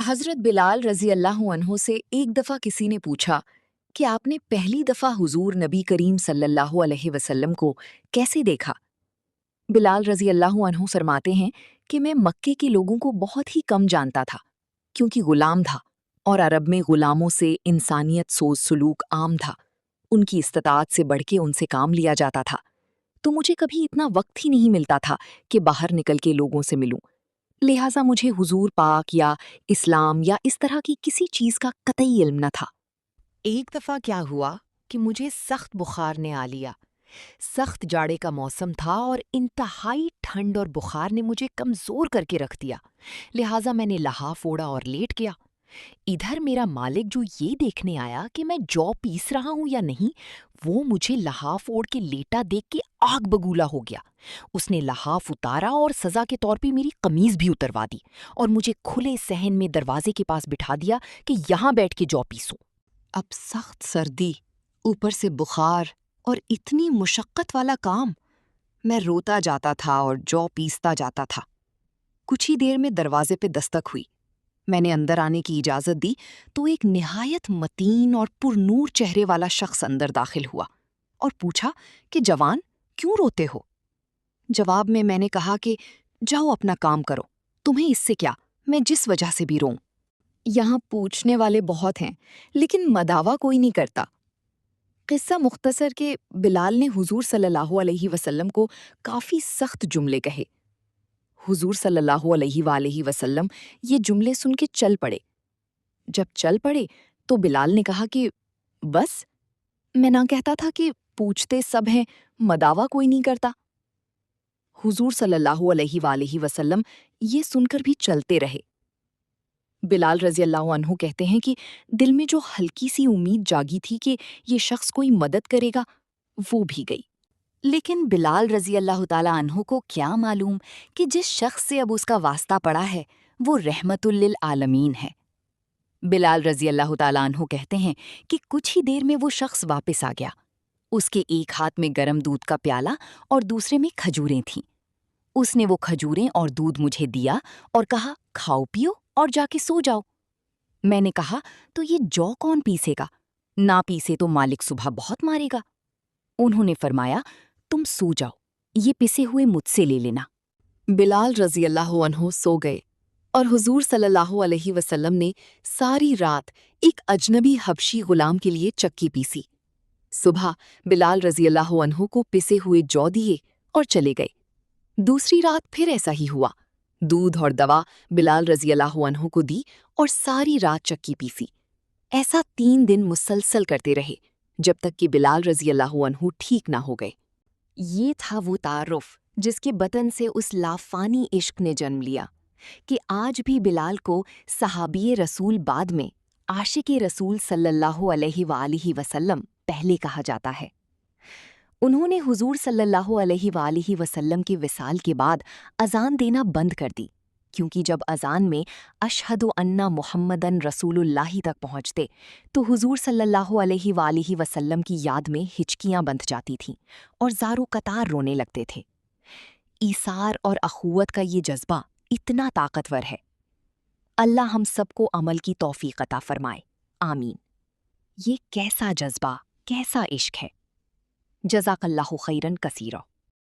حضرت بلال رضی اللہ عنہ سے ایک دفعہ کسی نے پوچھا کہ آپ نے پہلی دفعہ حضور نبی کریم صلی اللہ علیہ وسلم کو کیسے دیکھا؟ بلال رضی اللہ عنہ فرماتے ہیں کہ میں مکے کے لوگوں کو بہت ہی کم جانتا تھا کیونکہ غلام تھا، اور عرب میں غلاموں سے انسانیت سوز سلوک عام تھا۔ ان کی استطاعت سے بڑھ کے ان سے کام لیا جاتا تھا، تو مجھے کبھی اتنا وقت ہی نہیں ملتا تھا کہ باہر نکل کے لوگوں سے ملوں، لہٰذا مجھے حضور پاک یا اسلام یا اس طرح کی کسی چیز کا قطعی علم نہ تھا۔ ایک دفعہ کیا ہوا کہ مجھے سخت بخار نے آ لیا۔ سخت جاڑے کا موسم تھا اور انتہائی ٹھنڈ اور بخار نے مجھے کمزور کر کے رکھ دیا، لہٰذا میں نے لحاف اوڑھا اور لیٹ گیا۔ ادھر میرا مالک جو یہ دیکھنے آیا کہ میں جو پیس رہا ہوں یا نہیں، وہ مجھے لحاف اوڑھ کے لیٹا دیکھ کے آگ بگولا ہو گیا۔ اس نے لحاف اتارا اور سزا کے طور پہ میری قمیض بھی اتروا دی اور مجھے کھلے صحن میں دروازے کے پاس بٹھا دیا کہ یہاں بیٹھ کے جو پیسوں۔ اب سخت سردی، اوپر سے بخار اور اتنی مشقت والا کام، میں روتا جاتا تھا اور جو پیستا جاتا تھا۔ کچھ ہی دیر میں دروازے پہ دستک ہوئی۔ میں نے اندر آنے کی اجازت دی تو ایک نہایت متین اور پرنور چہرے والا شخص اندر داخل ہوا اور پوچھا کہ جوان، کیوں روتے ہو؟ جواب میں نے کہا کہ جاؤ اپنا کام کرو، تمہیں اس سے کیا، میں جس وجہ سے بھی روں۔ یہاں پوچھنے والے بہت ہیں لیکن مداوع کوئی نہیں کرتا۔ قصہ مختصر کہ بلال نے حضور صلی اللہ علیہ وسلم کو کافی سخت جملے کہے۔ حضور صلی اللہ علیہ وآلہ وسلم یہ جملے سن کے چل پڑے۔ جب چل پڑے تو بلال نے کہا کہ بس، میں نہ کہتا تھا کہ پوچھتے سب ہیں، مداوع کوئی نہیں کرتا۔ حضور صلی اللہ علیہ وآلہ وسلم یہ سن کر بھی چلتے رہے۔ بلال رضی اللہ عنہ کہتے ہیں کہ دل میں جو ہلکی سی امید جاگی تھی کہ یہ شخص کوئی مدد کرے گا، وہ بھی گئی۔ لیکن بلال رضی اللہ تعالیٰ عنہ کو کیا معلوم کہ جس شخص سے اب اس کا واسطہ پڑا ہے وہ رحمت للعالمین ہے۔ بلال رضی اللہ تعالیٰ عنہ کہتے ہیں کہ کچھ ہی دیر میں وہ شخص واپس آ گیا۔ اس کے ایک ہاتھ میں گرم دودھ کا پیالہ اور دوسرے میں کھجوریں تھیں۔ اس نے وہ کھجوریں اور دودھ مجھے دیا اور کہا، کھاؤ پیو اور جا کے سو جاؤ۔ میں نے کہا، تو یہ جو کون پیسے گا؟ نہ پیسے تو مالک صبح بہت مارے گا۔ انہوں نے فرمایا، تم سو جاؤ، یہ پسے ہوئے مجھ سے لے لینا۔ بلال رضی اللہ عنہ سو گئے اور حضور صلی اللہ علیہ وسلم نے ساری رات ایک اجنبی حبشی غلام کے لیے چکی پیسی۔ صبح بلال رضی اللہ عنہ کو پسے ہوئے جو دیے اور چلے گئے۔ دوسری رات پھر ایسا ہی ہوا۔ دودھ اور دوا بلال رضی اللہ عنہ کو دی اور ساری رات چکی پیسی۔ ایسا 3 دن مسلسل کرتے رہے جب تک کہ بلال رضی اللہ عنہ ٹھیک نہ ہو گئے۔ یہ تھا وہ تعارف جس کے بطن سے اس لافانی عشق نے جنم لیا کہ آج بھی بلال کو صحابی رسول بعد میں عاشق رسول صلی اللہ علیہ وآلہ وسلم پہلے کہا جاتا ہے۔ انہوں نے حضور صلی اللہ علیہ وآلہ وسلم کے وصال کے بعد اذان دینا بند کر دی، کیونکہ جب اذان میں اشہد ان محمدن رسول اللہ تک پہنچتے تو حضور صلی اللہ علیہ وآلہ وسلم کی یاد میں ہچکیاں بندھ جاتی تھیں اور زارو قطار رونے لگتے تھے۔ ایثار اور اخوت کا یہ جذبہ اتنا طاقتور ہے۔ اللہ ہم سب کو عمل کی توفیق عطا فرمائے، آمین۔ یہ کیسا جذبہ، کیسا عشق ہے! جزاک اللہ خیرن کثیرا۔